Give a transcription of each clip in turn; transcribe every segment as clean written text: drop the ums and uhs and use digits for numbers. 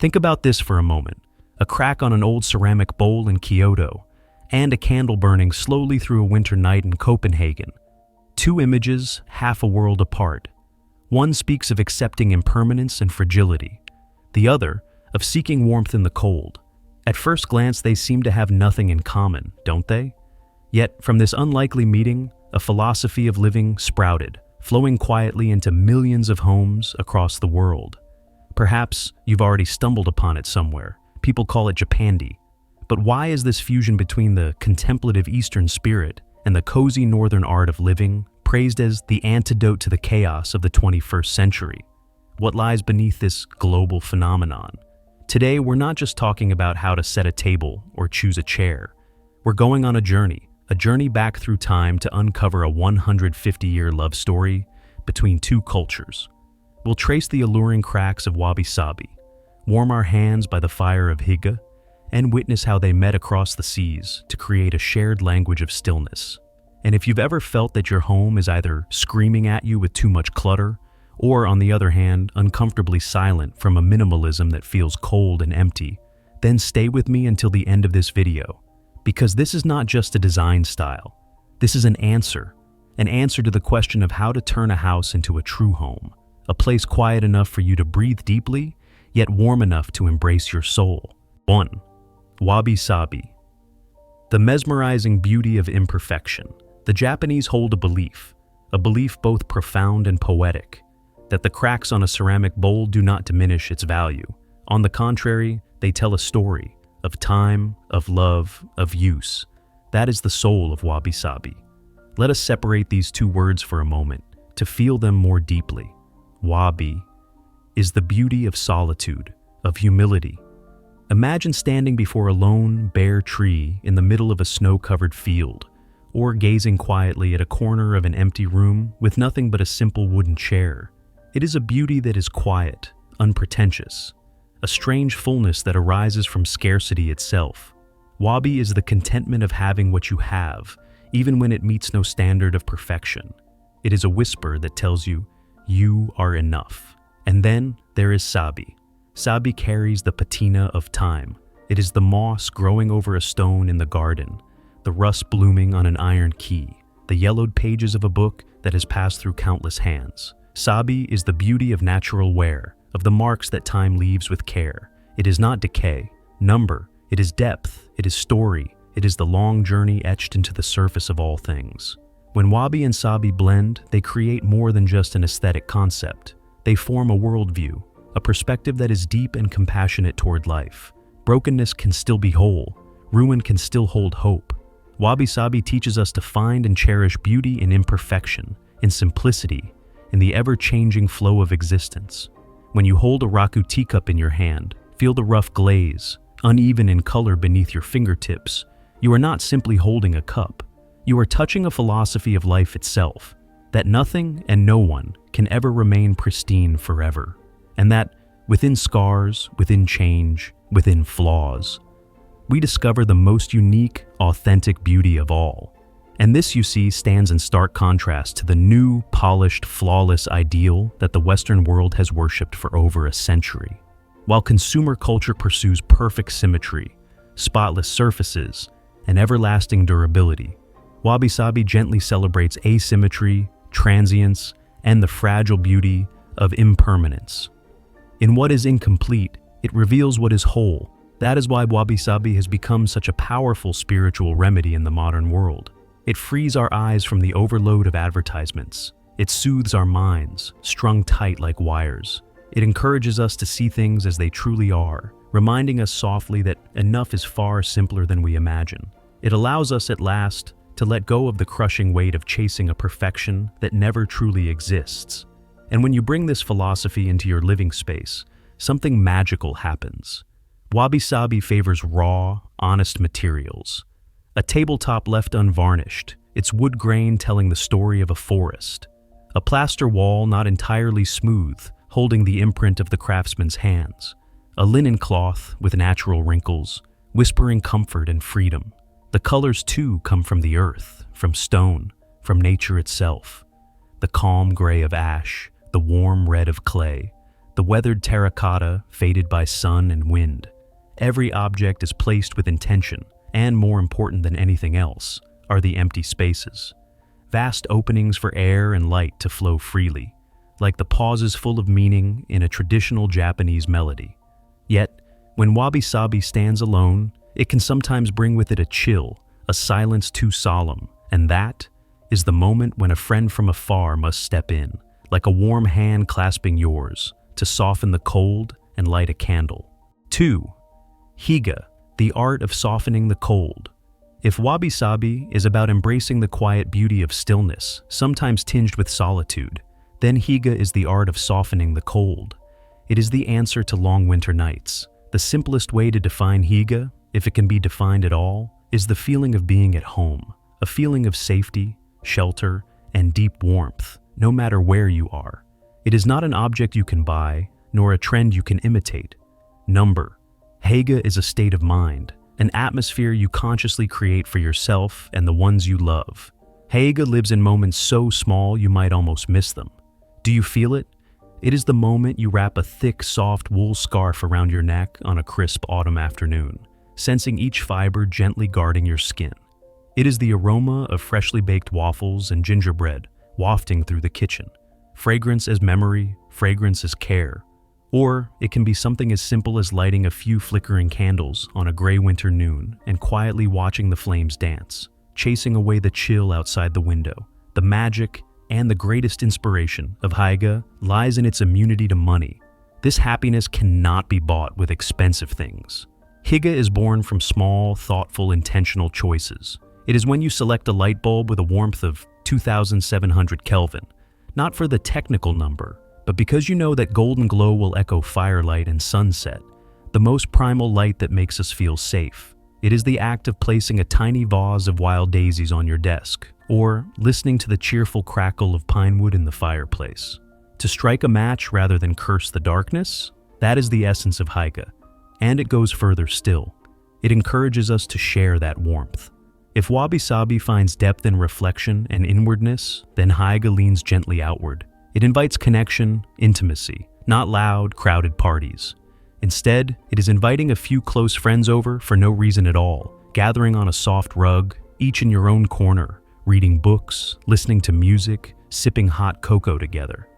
Think about this for a moment. A crack on an old ceramic bowl in Kyoto, and a candle burning slowly through a winter night in Copenhagen. Two images, half a world apart. One speaks of accepting impermanence and fragility. The other, of seeking warmth in the cold. At first glance, they seem to have nothing in common, don't they? Yet, from this unlikely meeting, a philosophy of living sprouted, flowing quietly into millions of homes across the world. Perhaps you've already stumbled upon it somewhere. People call it Japandi. But why is this fusion between the contemplative Eastern spirit and the cozy Northern art of living praised as the antidote to the chaos of the 21st century? What lies beneath this global phenomenon? Today, we're not just talking about how to set a table or choose a chair. We're going on a journey back through time to uncover a 150-year love story between two cultures. We'll trace the alluring cracks of Wabi-Sabi, warm our hands by the fire of Hygge, and witness how they met across the seas to create a shared language of stillness. And if you've ever felt that your home is either screaming at you with too much clutter, or on the other hand, uncomfortably silent from a minimalism that feels cold and empty, then stay with me until the end of this video. Because this is not just a design style. This is an answer to the question of how to turn a house into a true home, a place quiet enough for you to breathe deeply, yet warm enough to embrace your soul. 1. Wabi-Sabi. The mesmerizing beauty of imperfection. The Japanese hold a belief both profound and poetic, that the cracks on a ceramic bowl do not diminish its value. On the contrary, they tell a story of time, of love, of use. That is the soul of Wabi-Sabi. Let us separate these two words for a moment to feel them more deeply. Wabi is the beauty of solitude, of humility. Imagine standing before a lone, bare tree in the middle of a snow-covered field, or gazing quietly at a corner of an empty room with nothing but a simple wooden chair. It is a beauty that is quiet, unpretentious, a strange fullness that arises from scarcity itself. Wabi is the contentment of having what you have, even when it meets no standard of perfection. It is a whisper that tells you, you are enough. And then there is Sabi. Sabi carries the patina of time. It is the moss growing over a stone in the garden, the rust blooming on an iron key, the yellowed pages of a book that has passed through countless hands. Sabi is the beauty of natural wear, of the marks that time leaves with care. It is not decay, number, it is depth, it is story, it is the long journey etched into the surface of all things. When Wabi and Sabi blend, they create more than just an aesthetic concept. They form a worldview, a perspective that is deep and compassionate toward life. Brokenness can still be whole, ruin can still hold hope. Wabi-Sabi teaches us to find and cherish beauty in imperfection, in simplicity, in the ever-changing flow of existence. When you hold a raku teacup in your hand, feel the rough glaze, uneven in color beneath your fingertips. You are not simply holding a cup. You are touching a philosophy of life itself, that nothing and no one can ever remain pristine forever, and that within scars, within change, within flaws, we discover the most unique, authentic beauty of all. And this, you see, stands in stark contrast to the new, polished, flawless ideal that the Western world has worshipped for over a century. While consumer culture pursues perfect symmetry, spotless surfaces, and everlasting durability, Wabi-Sabi gently celebrates asymmetry, transience, and the fragile beauty of impermanence. In what is incomplete, it reveals what is whole. That is why Wabi-Sabi has become such a powerful spiritual remedy in the modern world. It frees our eyes from the overload of advertisements. It soothes our minds, strung tight like wires. It encourages us to see things as they truly are, reminding us softly that enough is far simpler than we imagine. It allows us at last to let go of the crushing weight of chasing a perfection that never truly exists. And when you bring this philosophy into your living space, something magical happens. Wabi-Sabi favors raw, honest materials. A tabletop left unvarnished, its wood grain telling the story of a forest. A plaster wall not entirely smooth, holding the imprint of the craftsman's hands. A linen cloth with natural wrinkles, whispering comfort and freedom. The colors too come from the earth, from stone, from nature itself. The calm gray of ash, the warm red of clay, the weathered terracotta faded by sun and wind. Every object is placed with intention, and more important than anything else are the empty spaces. Vast openings for air and light to flow freely, like the pauses full of meaning in a traditional Japanese melody. Yet, when Wabi-Sabi stands alone, it can sometimes bring with it a chill, a silence too solemn, and that is the moment when a friend from afar must step in, like a warm hand clasping yours, to soften the cold and light a candle. 2. Hygge, the art of softening the cold. If Wabi-Sabi is about embracing the quiet beauty of stillness, sometimes tinged with solitude, then Hygge is the art of softening the cold. It is the answer to long winter nights. The simplest way to define Hygge, if it can be defined at all, is the feeling of being at home, a feeling of safety, shelter, and deep warmth, no matter where you are. It is not an object you can buy, nor a trend you can imitate. Number. Hygge is a state of mind, an atmosphere you consciously create for yourself and the ones you love. Hygge lives in moments so small you might almost miss them. Do you feel it? It is the moment you wrap a thick, soft wool scarf around your neck on a crisp autumn afternoon, sensing each fiber gently guarding your skin. It is the aroma of freshly baked waffles and gingerbread wafting through the kitchen. Fragrance as memory, fragrance as care. Or it can be something as simple as lighting a few flickering candles on a gray winter noon and quietly watching the flames dance, chasing away the chill outside the window. The magic and the greatest inspiration of Hygge lies in its immunity to money. This happiness cannot be bought with expensive things. Hygge is born from small, thoughtful, intentional choices. It is when you select a light bulb with a warmth of 2,700 Kelvin, not for the technical number, but because you know that golden glow will echo firelight and sunset, the most primal light that makes us feel safe. It is the act of placing a tiny vase of wild daisies on your desk, or listening to the cheerful crackle of pine wood in the fireplace. To strike a match rather than curse the darkness, that is the essence of Hygge. And it goes further still. It encourages us to share that warmth. If Wabi-Sabi finds depth in reflection and inwardness, then Hygge leans gently outward. It invites connection, intimacy, not loud, crowded parties. Instead, it is inviting a few close friends over for no reason at all, gathering on a soft rug, each in your own corner, reading books, listening to music, sipping hot cocoa together.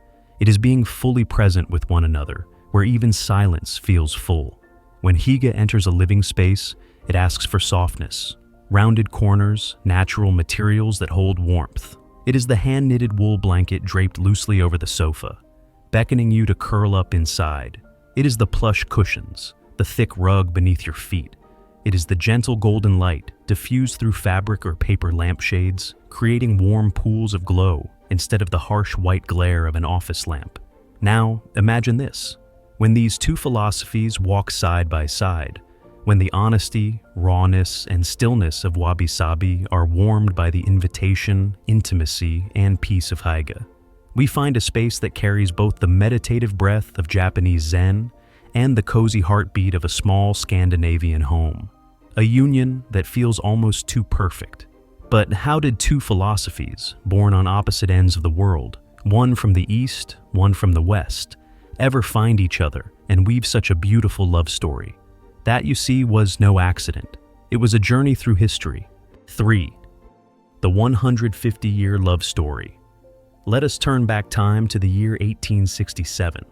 It is being fully present with one another, where even silence feels full. When Hygge enters a living space, it asks for softness, rounded corners, natural materials that hold warmth. It is the hand-knitted wool blanket draped loosely over the sofa, beckoning you to curl up inside. It is the plush cushions, the thick rug beneath your feet. It is the gentle golden light diffused through fabric or paper lampshades, creating warm pools of glow instead of the harsh white glare of an office lamp. Now, imagine this. When these two philosophies walk side by side, when the honesty, rawness, and stillness of Wabi-Sabi are warmed by the invitation, intimacy, and peace of Hygge, we find a space that carries both the meditative breath of Japanese Zen and the cozy heartbeat of a small Scandinavian home. A union that feels almost too perfect. But how did two philosophies, born on opposite ends of the world, one from the East, one from the West, ever find each other and weave such a beautiful love story? That, you see, was no accident. It was a journey through history. 3. The 150-year love story. Let us turn back time to the year 1867.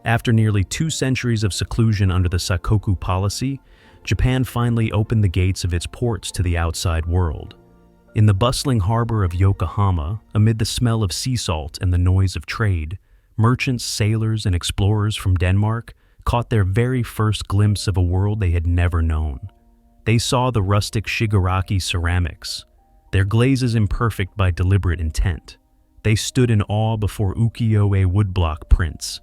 After nearly 2 centuries of seclusion under the Sakoku policy, Japan finally opened the gates of its ports to the outside world. In the bustling harbor of Yokohama, amid the smell of sea salt and the noise of trade, merchants, sailors, and explorers from Denmark caught their very first glimpse of a world they had never known. They saw the rustic Shigaraki ceramics, their glazes imperfect by deliberate intent. They stood in awe before ukiyo-e woodblock prints,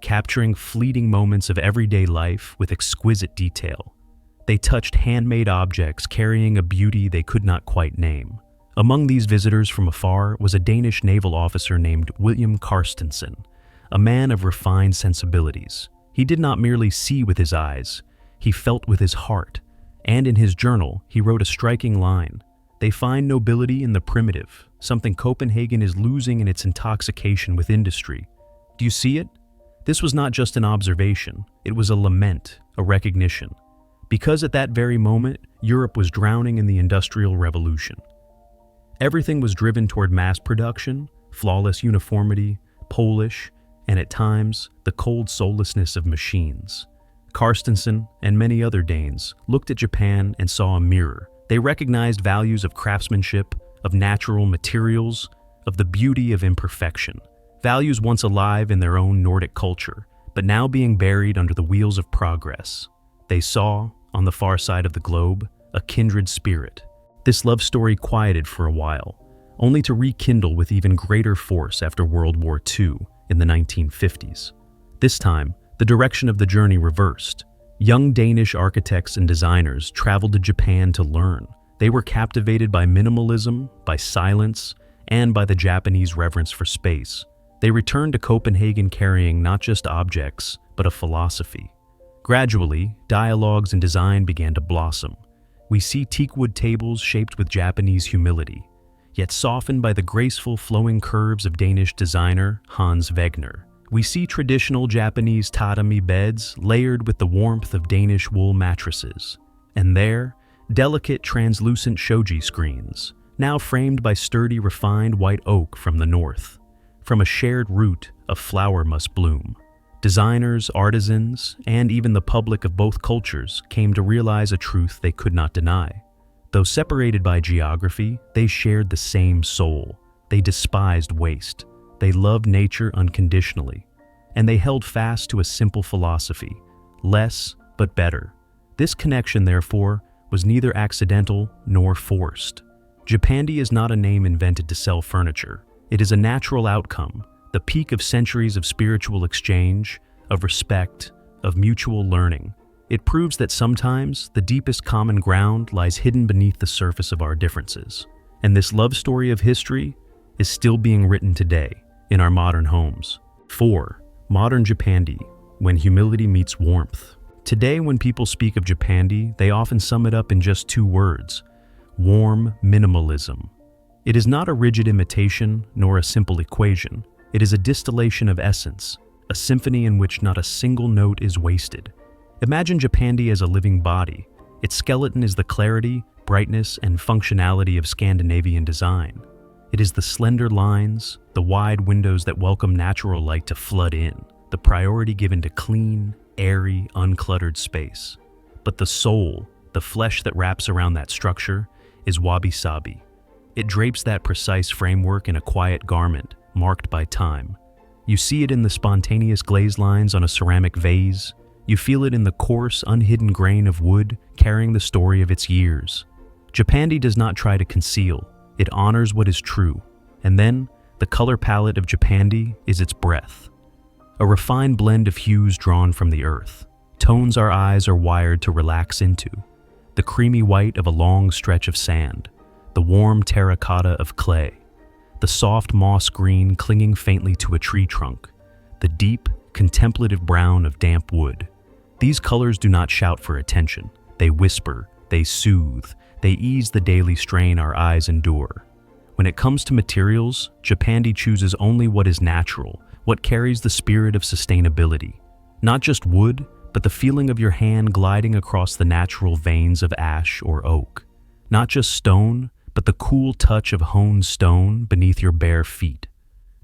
capturing fleeting moments of everyday life with exquisite detail. They touched handmade objects carrying a beauty they could not quite name. Among these visitors from afar was a Danish naval officer named William Carstensen, a man of refined sensibilities. He did not merely see with his eyes, he felt with his heart, and in his journal he wrote a striking line: "They find nobility in the primitive, something Copenhagen is losing in its intoxication with industry. Do you see it? This was not just an observation, it was a lament, a recognition. Because at that very moment, Europe was drowning in the Industrial Revolution. Everything was driven toward mass production, flawless uniformity, polish, and at times, the cold soullessness of machines. Carstensen and many other Danes looked at Japan and saw a mirror. They recognized values of craftsmanship, of natural materials, of the beauty of imperfection. Values once alive in their own Nordic culture, but now being buried under the wheels of progress. They saw, on the far side of the globe, a kindred spirit. This love story quieted for a while, only to rekindle with even greater force after World War II in the 1950s. This time, the direction of the journey reversed. Young Danish architects and designers traveled to Japan to learn. They were captivated by minimalism, by silence, and by the Japanese reverence for space. They returned to Copenhagen carrying not just objects, but a philosophy. Gradually, dialogues and design began to blossom. We see teakwood tables shaped with Japanese humility, yet softened by the graceful flowing curves of Danish designer Hans Wegener. We see traditional Japanese tatami beds layered with the warmth of Danish wool mattresses. And there, delicate translucent shoji screens, now framed by sturdy refined white oak from the north. From a shared root, a flower must bloom. Designers, artisans, and even the public of both cultures came to realize a truth they could not deny. Though separated by geography, they shared the same soul. They despised waste. They loved nature unconditionally. And they held fast to a simple philosophy: less, but better. This connection, therefore, was neither accidental nor forced. Japandi is not a name invented to sell furniture. It is a natural outcome, the peak of centuries of spiritual exchange, of respect, of mutual learning. It proves that sometimes the deepest common ground lies hidden beneath the surface of our differences. And this love story of history is still being written today in our modern homes. 4. Modern Japandi, when humility meets warmth. Today, when people speak of Japandi, they often sum it up in just 2 words: warm minimalism. It is not a rigid imitation nor a simple equation. It is a distillation of essence, a symphony in which not a single note is wasted. Imagine Japandi as a living body. Its skeleton is the clarity, brightness, and functionality of Scandinavian design. It is the slender lines, the wide windows that welcome natural light to flood in, the priority given to clean, airy, uncluttered space. But the soul, the flesh that wraps around that structure, is Wabi-Sabi. It drapes that precise framework in a quiet garment, marked by time. You see it in the spontaneous glaze lines on a ceramic vase. You feel it in the coarse, unhidden grain of wood carrying the story of its years. Japandi does not try to conceal. It honors what is true. And then, the color palette of Japandi is its breath. A refined blend of hues drawn from the earth. Tones our eyes are wired to relax into. The creamy white of a long stretch of sand. The warm terracotta of clay. The soft moss green clinging faintly to a tree trunk, the deep, contemplative brown of damp wood. These colors do not shout for attention. They whisper, they soothe, they ease the daily strain our eyes endure. When it comes to materials, Japandi chooses only what is natural, what carries the spirit of sustainability. Not just wood, but the feeling of your hand gliding across the natural veins of ash or oak. Not just stone, but the cool touch of honed stone beneath your bare feet.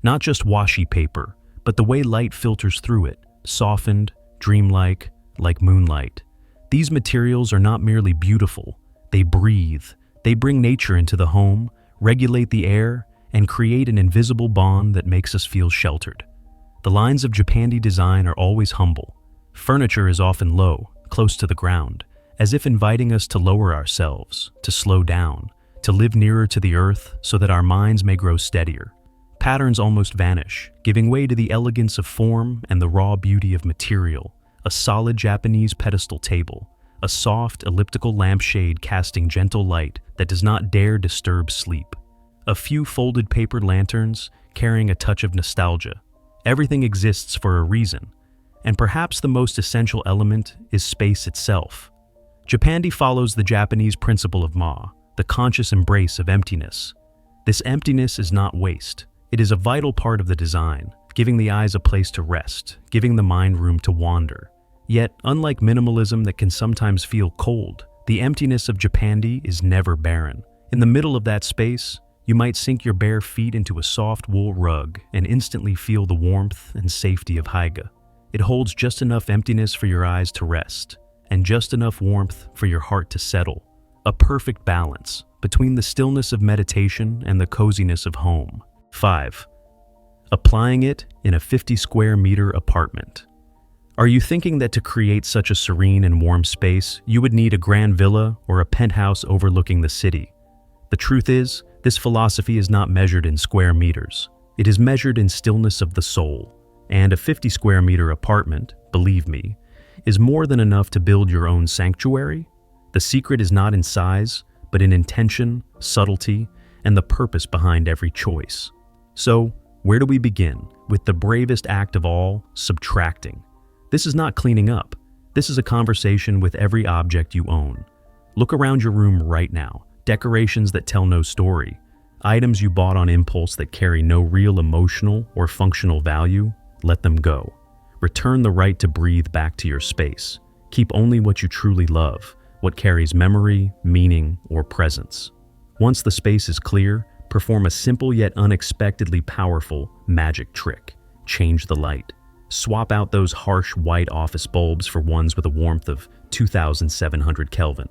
Not just washi paper, but the way light filters through it, softened, dreamlike, like moonlight. These materials are not merely beautiful, they breathe. They bring nature into the home, regulate the air, and create an invisible bond that makes us feel sheltered. The lines of Japandi design are always humble. Furniture is often low, close to the ground, as if inviting us to lower ourselves, to slow down, to live nearer to the earth so that our minds may grow steadier. Patterns almost vanish, giving way to the elegance of form and the raw beauty of material. A solid Japanese pedestal table, a soft elliptical lampshade casting gentle light that does not dare disturb sleep. A few folded paper lanterns carrying a touch of nostalgia. Everything exists for a reason, and perhaps the most essential element is space itself. Japandi follows the Japanese principle of Ma, the conscious embrace of emptiness. This emptiness is not waste. It is a vital part of the design, giving the eyes a place to rest, giving the mind room to wander. Yet, unlike minimalism that can sometimes feel cold, the emptiness of Japandi is never barren. In the middle of that space, you might sink your bare feet into a soft wool rug and instantly feel the warmth and safety of Hygge. It holds just enough emptiness for your eyes to rest, and just enough warmth for your heart to settle. A perfect balance between the stillness of meditation and the coziness of home. 5. Applying it in a 50 square meter apartment. Are you thinking that to create such a serene and warm space, you would need a grand villa or a penthouse overlooking the city? The truth is, this philosophy is not measured in square meters. It is measured in stillness of the soul. And a 50 square meter apartment, believe me, is more than enough to build your own sanctuary. The secret is not in size, but in intention, subtlety, and the purpose behind every choice. So, where do we begin? With the bravest act of all, subtracting. This is not cleaning up. This is a conversation with every object you own. Look around your room right now. Decorations that tell no story. Items you bought on impulse that carry no real emotional or functional value. Let them go. Return the right to breathe back to your space. Keep only what you truly love, what carries memory, meaning, or presence. Once the space is clear, perform a simple yet unexpectedly powerful magic trick. Change the light. Swap out those harsh white office bulbs for ones with a warmth of 2,700 Kelvin.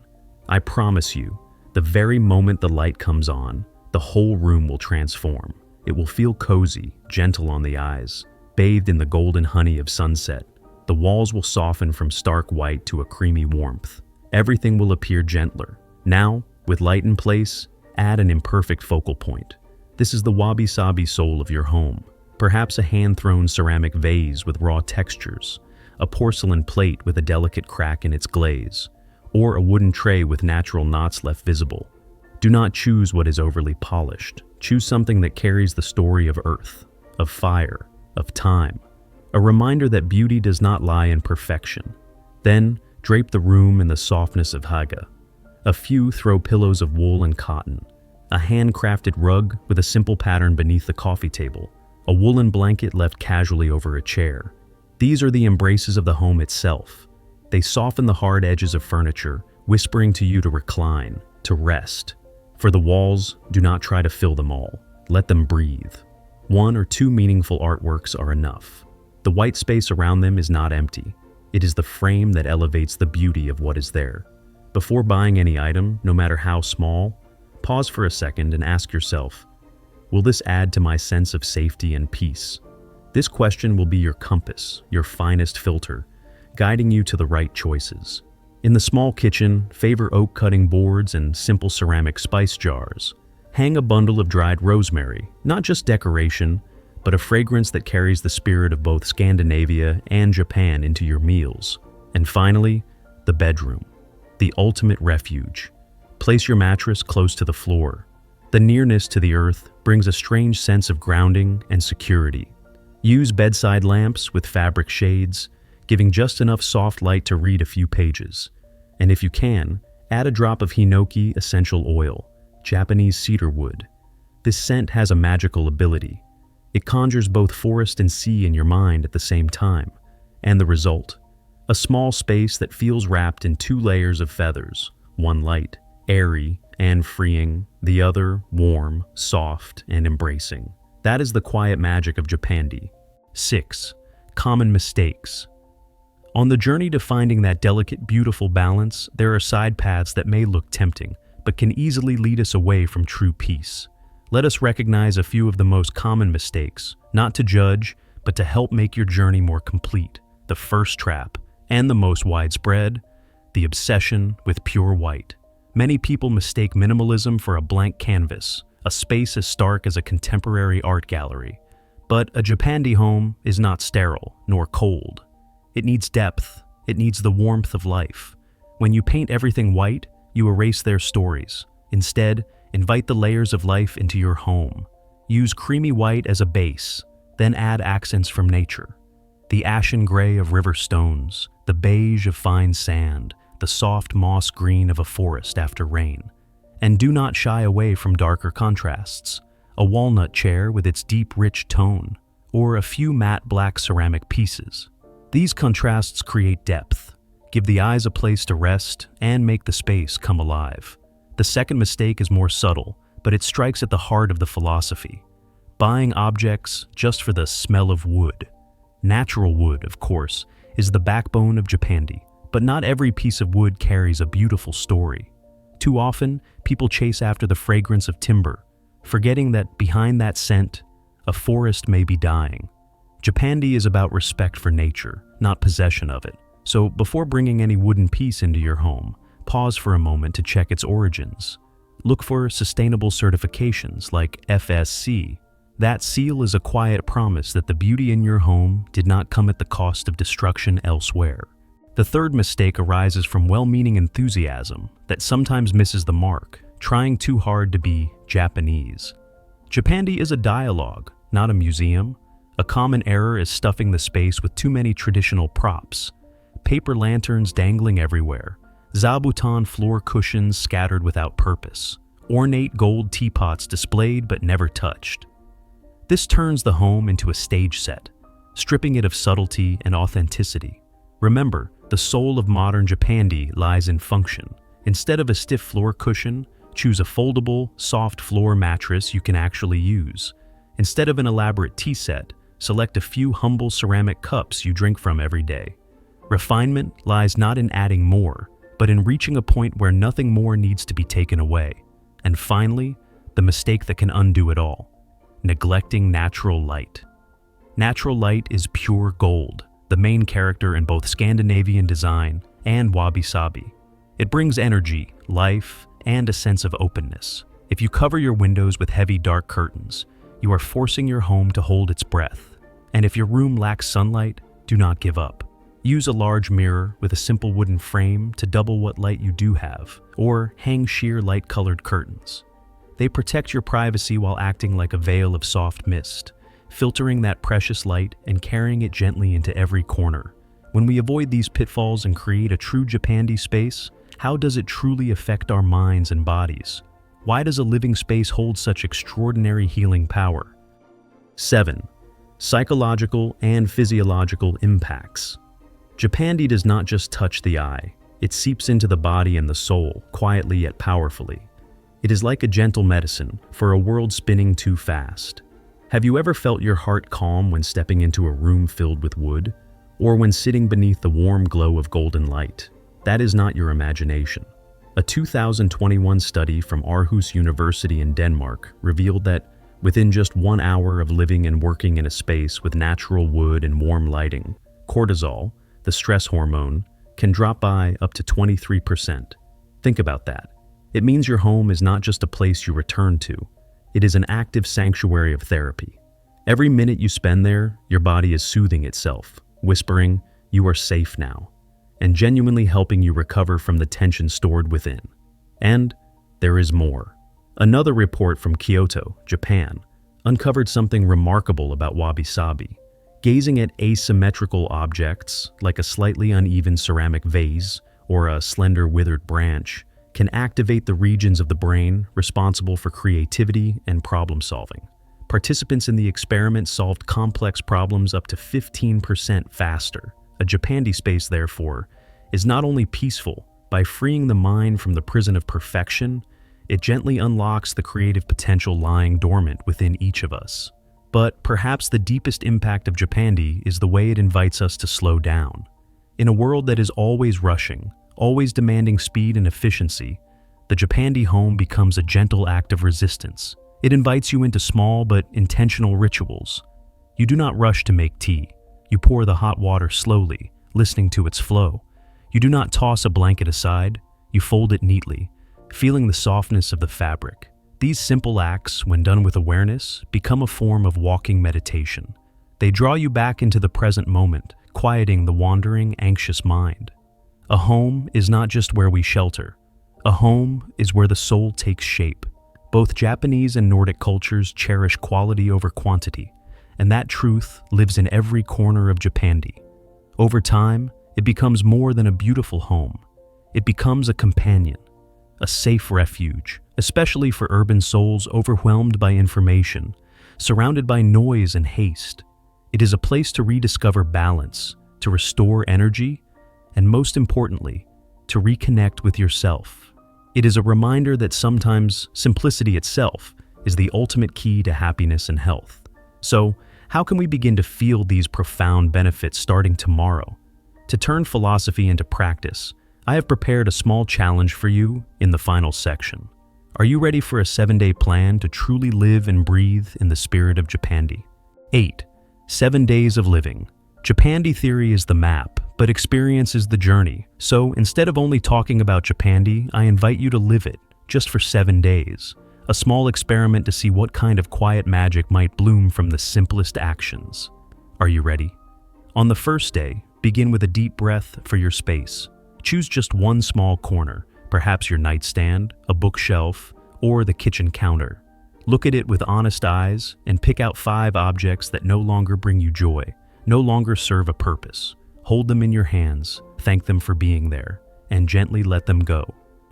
I promise you, the very moment the light comes on, the whole room will transform. It will feel cozy, gentle on the eyes, bathed in the golden honey of sunset. The walls will soften from stark white to a creamy warmth. Everything will appear gentler. Now, with light in place, add an imperfect focal point. This is the wabi-sabi soul of your home. Perhaps a hand-thrown ceramic vase with raw textures, a porcelain plate with a delicate crack in its glaze, or a wooden tray with natural knots left visible. Do not choose what is overly polished. Choose something that carries the story of earth, of fire, of time. A reminder that beauty does not lie in perfection. Then, drape the room in the softness of Hygge. A few throw pillows of wool and cotton, a handcrafted rug with a simple pattern beneath the coffee table, a woolen blanket left casually over a chair. These are the embraces of the home itself. They soften the hard edges of furniture, whispering to you to recline, to rest. For the walls, do not try to fill them all. Let them breathe. 1 or 2 meaningful artworks are enough. The white space around them is not empty. It is the frame that elevates the beauty of what is there. Before buying any item, no matter how small, pause for a second and ask yourself, will this add to my sense of safety and peace? This question will be your compass, your finest filter, guiding you to the right choices. In the small kitchen, favor oak cutting boards and simple ceramic spice jars. Hang a bundle of dried rosemary, not just decoration, but a fragrance that carries the spirit of both Scandinavia and Japan into your meals. And finally, the bedroom, the ultimate refuge. Place your mattress close to the floor. The nearness to the earth brings a strange sense of grounding and security. Use bedside lamps with fabric shades, giving just enough soft light to read a few pages. And if you can, add a drop of hinoki essential oil, Japanese cedar wood. This scent has a magical ability. It conjures both forest and sea in your mind at the same time. And the result? A small space that feels wrapped in 2 layers of feathers, one light, airy, and freeing, the other warm, soft, and embracing. That is the quiet magic of Japandi. 6. Common mistakes. On the journey to finding that delicate, beautiful balance, there are side paths that may look tempting, but can easily lead us away from true peace. Let us recognize a few of the most common mistakes, not to judge, but to help make your journey more complete. The first trap, and the most widespread, the obsession with pure white. Many people mistake minimalism for a blank canvas, a space as stark as a contemporary art gallery. But a Japandi home is not sterile, nor cold. It needs depth. It needs the warmth of life. When you paint everything white, you erase their stories. Instead, invite the layers of life into your home. Use creamy white as a base, then add accents from nature. The ashen gray of river stones, the beige of fine sand, the soft moss green of a forest after rain. And do not shy away from darker contrasts. A walnut chair with its deep, rich tone, or a few matte black ceramic pieces. These contrasts create depth, give the eyes a place to rest, and make the space come alive. The second mistake is more subtle, but it strikes at the heart of the philosophy. Buying objects just for the smell of wood. Natural wood, of course, is the backbone of Japandi, but not every piece of wood carries a beautiful story. Too often, people chase after the fragrance of timber, forgetting that behind that scent, a forest may be dying. Japandi is about respect for nature, not possession of it. So before bringing any wooden piece into your home, pause for a moment to check its origins. Look for sustainable certifications like FSC. That seal is a quiet promise that the beauty in your home did not come at the cost of destruction elsewhere. The third mistake arises from well-meaning enthusiasm that sometimes misses the mark, trying too hard to be Japanese. Japandi is a dialogue, not a museum. A common error is stuffing the space with too many traditional props. Paper lanterns dangling everywhere, zabuton floor cushions scattered without purpose, ornate gold teapots displayed but never touched. This turns the home into a stage set, stripping it of subtlety and authenticity. Remember, the soul of modern Japandi lies in function. Instead of a stiff floor cushion, choose a foldable, soft floor mattress you can actually use. Instead of an elaborate tea set, select a few humble ceramic cups you drink from every day. Refinement lies not in adding more, but in reaching a point where nothing more needs to be taken away. And finally, the mistake that can undo it all: neglecting natural light. Natural light is pure gold, the main character in both Scandinavian design and Wabi-Sabi. It brings energy, life, and a sense of openness. If you cover your windows with heavy dark curtains, you are forcing your home to hold its breath. And if your room lacks sunlight, do not give up. Use a large mirror with a simple wooden frame to double what light you do have, or hang sheer light-colored curtains. They protect your privacy while acting like a veil of soft mist, filtering that precious light and carrying it gently into every corner. When we avoid these pitfalls and create a true Japandi space, how does it truly affect our minds and bodies? Why does a living space hold such extraordinary healing power? 7. Psychological and physiological impacts. Japandi does not just touch the eye, it seeps into the body and the soul, quietly yet powerfully. It is like a gentle medicine for a world spinning too fast. Have you ever felt your heart calm when stepping into a room filled with wood, or when sitting beneath the warm glow of golden light? That is not your imagination. A 2021 study from Aarhus University in Denmark revealed that within just 1 hour of living and working in a space with natural wood and warm lighting, cortisol, the stress hormone, can drop by up to 23%. Think about that. It means your home is not just a place you return to. It is an active sanctuary of therapy. Every minute you spend there, your body is soothing itself, whispering, "You are safe now," and genuinely helping you recover from the tension stored within. And there is more. Another report from Kyoto, Japan, uncovered something remarkable about Wabi-Sabi. Gazing at asymmetrical objects, like a slightly uneven ceramic vase or a slender withered branch, can activate the regions of the brain responsible for creativity and problem-solving. Participants in the experiment solved complex problems up to 15% faster. A Japandi space, therefore, is not only peaceful. By freeing the mind from the prison of perfection, it gently unlocks the creative potential lying dormant within each of us. But perhaps the deepest impact of Japandi is the way it invites us to slow down. In a world that is always rushing, always demanding speed and efficiency, the Japandi home becomes a gentle act of resistance. It invites you into small but intentional rituals. You do not rush to make tea. You pour the hot water slowly, listening to its flow. You do not toss a blanket aside. You fold it neatly, feeling the softness of the fabric. These simple acts, when done with awareness, become a form of walking meditation. They draw you back into the present moment, quieting the wandering, anxious mind. A home is not just where we shelter. A home is where the soul takes shape. Both Japanese and Nordic cultures cherish quality over quantity, and that truth lives in every corner of Japandi. Over time, it becomes more than a beautiful home. It becomes a companion, a safe refuge, especially for urban souls overwhelmed by information, surrounded by noise and haste. It is a place to rediscover balance, to restore energy, and most importantly, to reconnect with yourself. It is a reminder that sometimes simplicity itself is the ultimate key to happiness and health. So, how can we begin to feel these profound benefits starting tomorrow? To turn philosophy into practice, I have prepared a small challenge for you in the final section. Are you ready for a 7-day plan to truly live and breathe in the spirit of Japandi? 8. 7 days of living. Japandi theory is the map, but experience is the journey. So instead of only talking about Japandi, I invite you to live it, just for 7 days. A small experiment to see what kind of quiet magic might bloom from the simplest actions. Are you ready? On the first day, begin with a deep breath for your space. Choose just one small corner, perhaps your nightstand, a bookshelf, or the kitchen counter. Look at it with honest eyes and pick out 5 objects that no longer bring you joy, no longer serve a purpose. Hold them in your hands, thank them for being there, and gently let them go.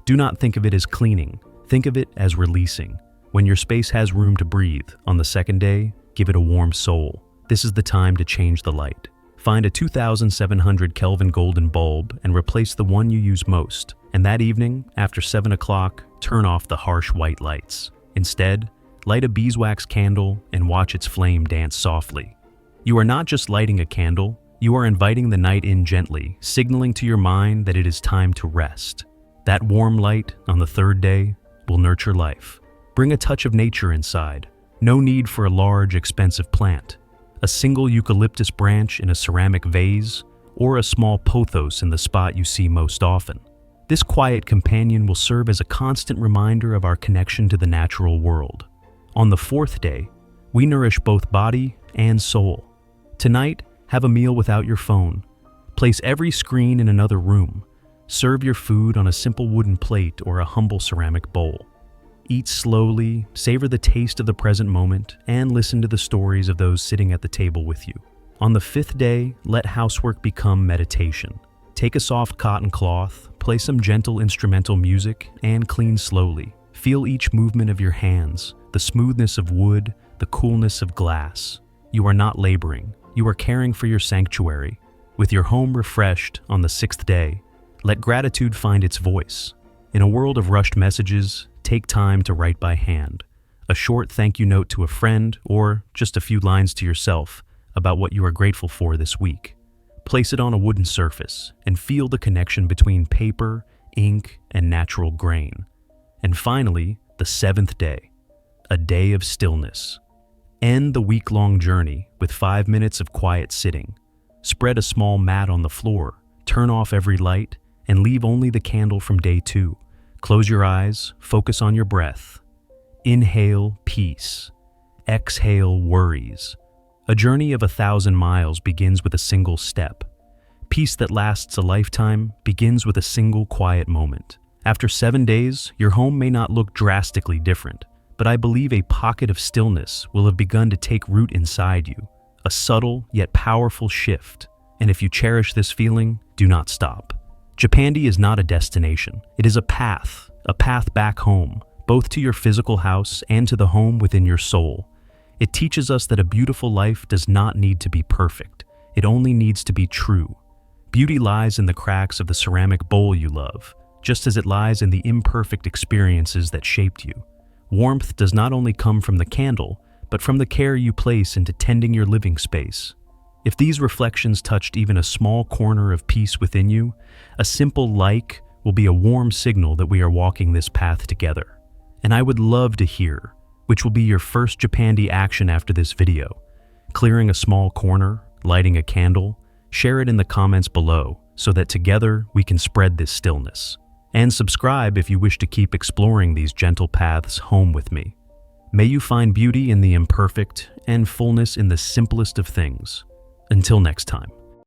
Do not think of it as cleaning, think of it as releasing. When your space has room to breathe, on the second day, give it a warm soul. This is the time to change the light. Find a 2700 Kelvin golden bulb and replace the one you use most. And that evening, after 7 o'clock, turn off the harsh white lights. Instead, light a beeswax candle and watch its flame dance softly. You are not just lighting a candle, you are inviting the night in gently, signaling to your mind that it is time to rest. That warm light on the third day will nurture life. Bring a touch of nature inside. No need for a large, expensive plant. A single eucalyptus branch in a ceramic vase, or a small pothos in the spot you see most often. This quiet companion will serve as a constant reminder of our connection to the natural world. On the fourth day, we nourish both body and soul. Tonight, have a meal without your phone. Place every screen in another room. Serve your food on a simple wooden plate or a humble ceramic bowl. Eat slowly, savor the taste of the present moment, and listen to the stories of those sitting at the table with you. On the 5th day, let housework become meditation. Take a soft cotton cloth, play some gentle instrumental music, and clean slowly. Feel each movement of your hands, the smoothness of wood, the coolness of glass. You are not laboring, you are caring for your sanctuary. With your home refreshed on the 6th day, let gratitude find its voice. In a world of rushed messages, take time to write by hand. A short thank you note to a friend, or just a few lines to yourself about what you are grateful for this week. Place it on a wooden surface and feel the connection between paper, ink, and natural grain. And finally, the 7th day, a day of stillness. End the week-long journey with 5 minutes of quiet sitting. Spread a small mat on the floor, turn off every light, and leave only the candle from day 2. Close your eyes, focus on your breath. Inhale, peace. Exhale, worries. A journey of 1,000 miles begins with a single step. Peace that lasts a lifetime begins with a single quiet moment. After 7 days, your home may not look drastically different, but I believe a pocket of stillness will have begun to take root inside you. A subtle yet powerful shift. And if you cherish this feeling, do not stop. Japandi is not a destination. It is a path back home, both to your physical house and to the home within your soul. It teaches us that a beautiful life does not need to be perfect. It only needs to be true. Beauty lies in the cracks of the ceramic bowl you love, just as it lies in the imperfect experiences that shaped you. Warmth does not only come from the candle, but from the care you place into tending your living space. If these reflections touched even a small corner of peace within you, a simple like will be a warm signal that we are walking this path together. And I would love to hear which will be your first Japandi action after this video. Clearing a small corner, lighting a candle, share it in the comments below so that together we can spread this stillness. And subscribe if you wish to keep exploring these gentle paths home with me. May you find beauty in the imperfect and fullness in the simplest of things. Until next time.